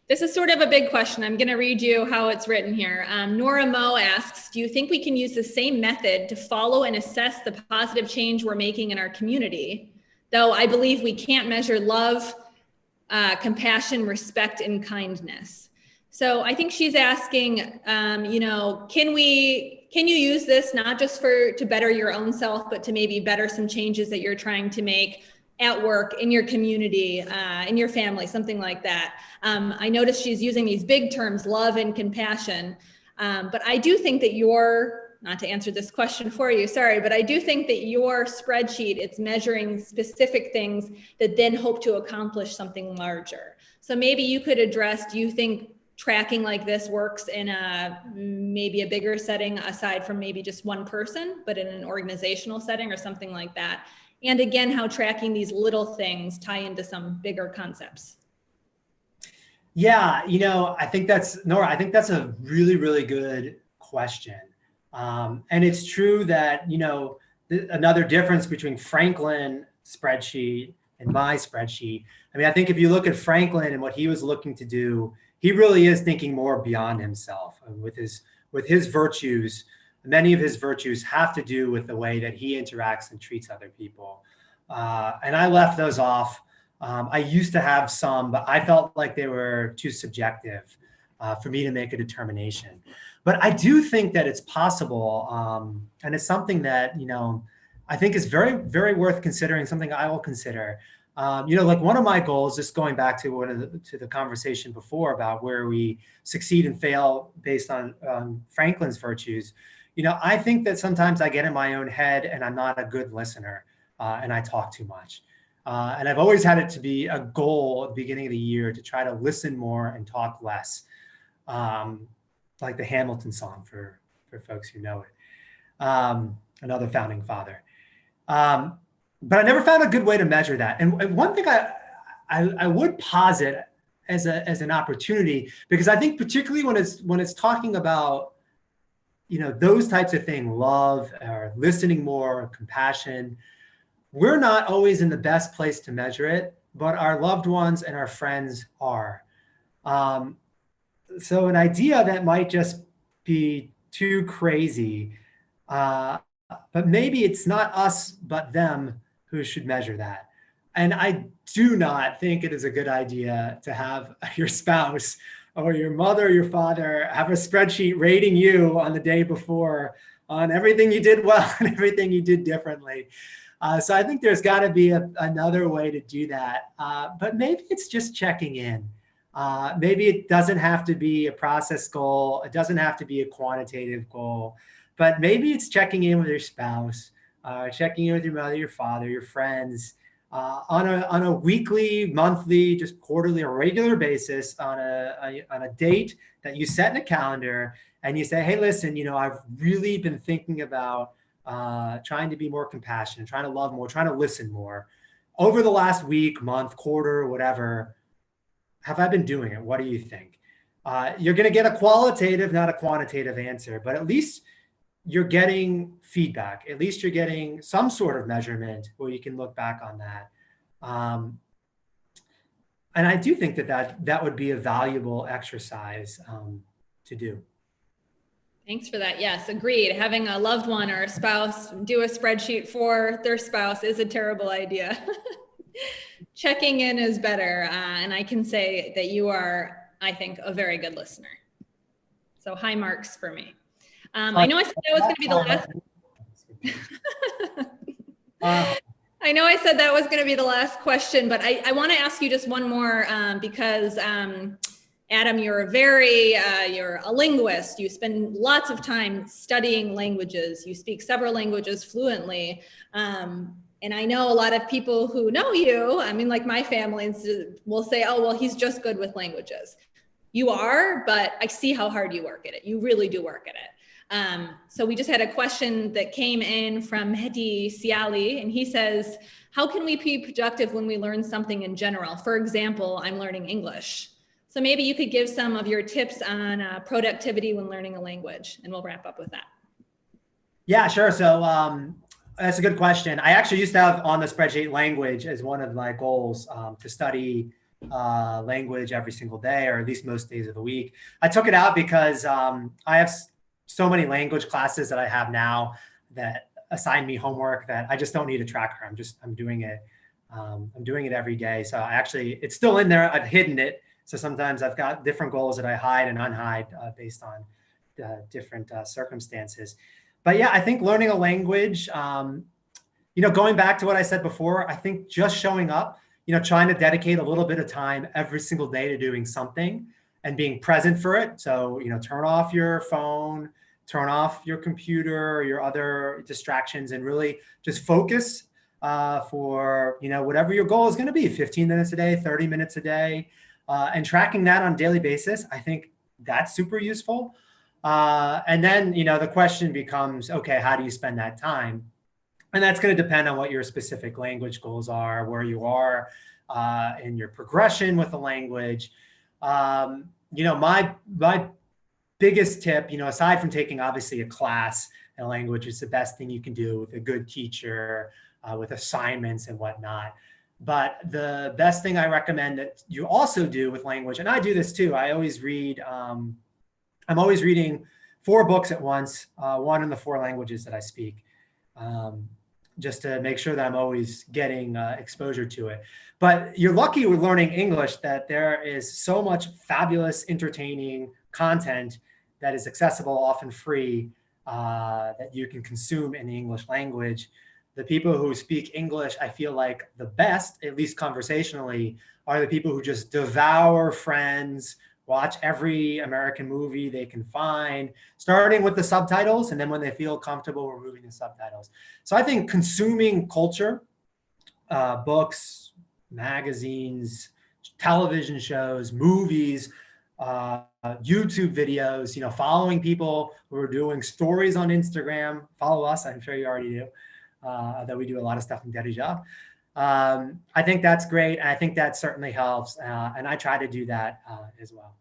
This is sort of a big question. I'm going to read you how it's written here. Nora Mo asks, do you think we can use the same method to follow and assess the positive change we're making in our community? Though I believe we can't measure love, compassion, respect, and kindness. So I think she's asking, can you use this not just to better your own self, but to maybe better some changes that you're trying to make at work, in your community, in your family, something like that. I noticed she's using these big terms, love and compassion. But I do think that not to answer this question for you, sorry, but I do think that your spreadsheet, it's measuring specific things that then hope to accomplish something larger. So maybe you could address, do you think tracking like this works in maybe a bigger setting aside from maybe just one person, but in an organizational setting or something like that? And again, how tracking these little things tie into some bigger concepts. Yeah, I think that's, Nora, I think that's a really, really good question. And it's true that, another difference between Franklin spreadsheet and my spreadsheet. I mean, I think if you look at Franklin and what he was looking to do, he really is thinking more beyond himself. With his virtues. Many of his virtues have to do with the way that he interacts and treats other people. And I left those off. I used to have some, but I felt like they were too subjective for me to make a determination. But I do think that it's possible, and it's something that, I think is very, very worth considering, something I will consider. Like one of my goals, just going back to the conversation before about where we succeed and fail based on Franklin's virtues, I think that sometimes I get in my own head and I'm not a good listener, and I talk too much. And I've always had it to be a goal at the beginning of the year to try to listen more and talk less, like the Hamilton song for folks who know it, another founding father. But I never found a good way to measure that. And one thing I would posit as an opportunity, because I think particularly when it's talking about, those types of things, love or listening more, compassion, we're not always in the best place to measure it, but our loved ones and our friends are. So an idea that might just be too crazy, but maybe it's not us, but them who should measure that. And I do not think it is a good idea to have your spouse or your mother or your father have a spreadsheet rating you on the day before on everything you did well and everything you did differently. So I think there's got to be another way to do that. But maybe it's just checking in. Maybe it doesn't have to be a process goal. It doesn't have to be a quantitative goal. But maybe it's checking in with your spouse, checking in with your mother, your father, your friends, on a weekly, monthly, just quarterly or regular basis, on a date that you set in a calendar, and you say, hey, listen, I've really been thinking about trying to be more compassionate, trying to love more, trying to listen more. Over the last week, month, quarter, whatever, have I been doing it? What do you think? You're going to get a qualitative, not a quantitative answer, but at least you're getting feedback. At least you're getting some sort of measurement where you can look back on that. And I do think that would be a valuable exercise to do. Thanks for that. Yes, agreed. Having a loved one or a spouse do a spreadsheet for their spouse is a terrible idea. Checking in is better. And I can say that you are, I think, a very good listener. So high marks for me. I know I said that was going to be the last. I know I said that was going to be the last question, but I want to ask you just one more because Adam, you're a linguist. You spend lots of time studying languages. You speak several languages fluently. And I know a lot of people who know you, I mean, like my family will say, oh, well, he's just good with languages. You are, but I see how hard you work at it. You really do work at it. So we just had a question that came in from Mehdi Siali, and he says, how can we be productive when we learn something in general? For example, I'm learning English. So maybe you could give some of your tips on productivity when learning a language, and we'll wrap up with that. Yeah, sure. So that's a good question. I actually used to have on the spreadsheet language as one of my goals, to study language every single day, or at least most days of the week. I took it out because I have so many language classes that I have now that assign me homework that I just don't need a tracker. I'm doing it. I'm doing it every day. So it's still in there. I've hidden it. So sometimes I've got different goals that I hide and unhide based on different circumstances. But yeah, I think learning a language, going back to what I said before, I think just showing up, trying to dedicate a little bit of time every single day to doing something and being present for it. So, turn off your phone, turn off your computer or your other distractions, and really just focus for, whatever your goal is going to be, 15 minutes a day, 30 minutes a day, and tracking that on a daily basis. I think that's super useful. And then, the question becomes, okay, how do you spend that time? And that's going to depend on what your specific language goals are, where you are in your progression with the language. My biggest tip, aside from taking obviously a class in a language, it's the best thing you can do with a good teacher, with assignments and whatnot. But the best thing I recommend that you also do with language, and I do this too, I always read, I'm always reading 4 books at once, one in the 4 languages that I speak, just to make sure that I'm always getting exposure to it. But you're lucky with learning English that there is so much fabulous, entertaining content that is accessible, often free, that you can consume in the English language. The people who speak English, I feel like the best, at least conversationally, are the people who just devour Friends, watch every American movie they can find, starting with the subtitles, and then when they feel comfortable, removing the subtitles. So I think consuming culture, books, magazines, television shows, movies, YouTube videos, following people who are doing stories on Instagram, follow us, I'm sure you already do, that we do a lot of stuff in Derija. I think that's great. I think that certainly helps. And I try to do that as well.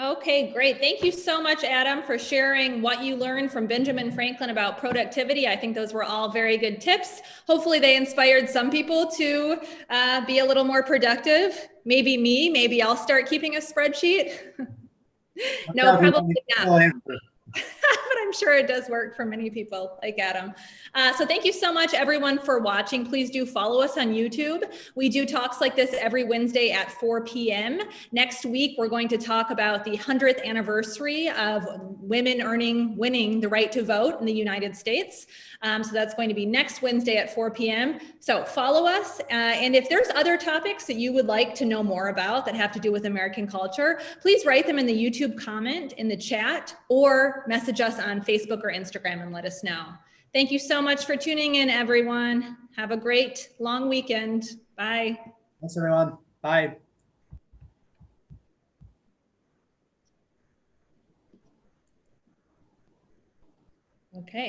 Okay, great. Thank you so much, Adam, for sharing what you learned from Benjamin Franklin about productivity. I think those were all very good tips. Hopefully they inspired some people to be a little more productive. Maybe me, maybe I'll start keeping a spreadsheet. No, probably not. But I'm sure it does work for many people like Adam. So thank you so much, everyone, for watching. Please do follow us on YouTube. We do talks like this every Wednesday at 4 p.m. Next week, we're going to talk about the 100th anniversary of women winning the right to vote in the United States. So that's going to be next Wednesday at 4 p.m. So follow us. And if there's other topics that you would like to know more about that have to do with American culture, please write them in the YouTube comment in the chat or message us on Facebook or Instagram and let us know. Thank you so much for tuning in, everyone. Have a great long weekend. Bye. Thanks, everyone. Bye. Okay.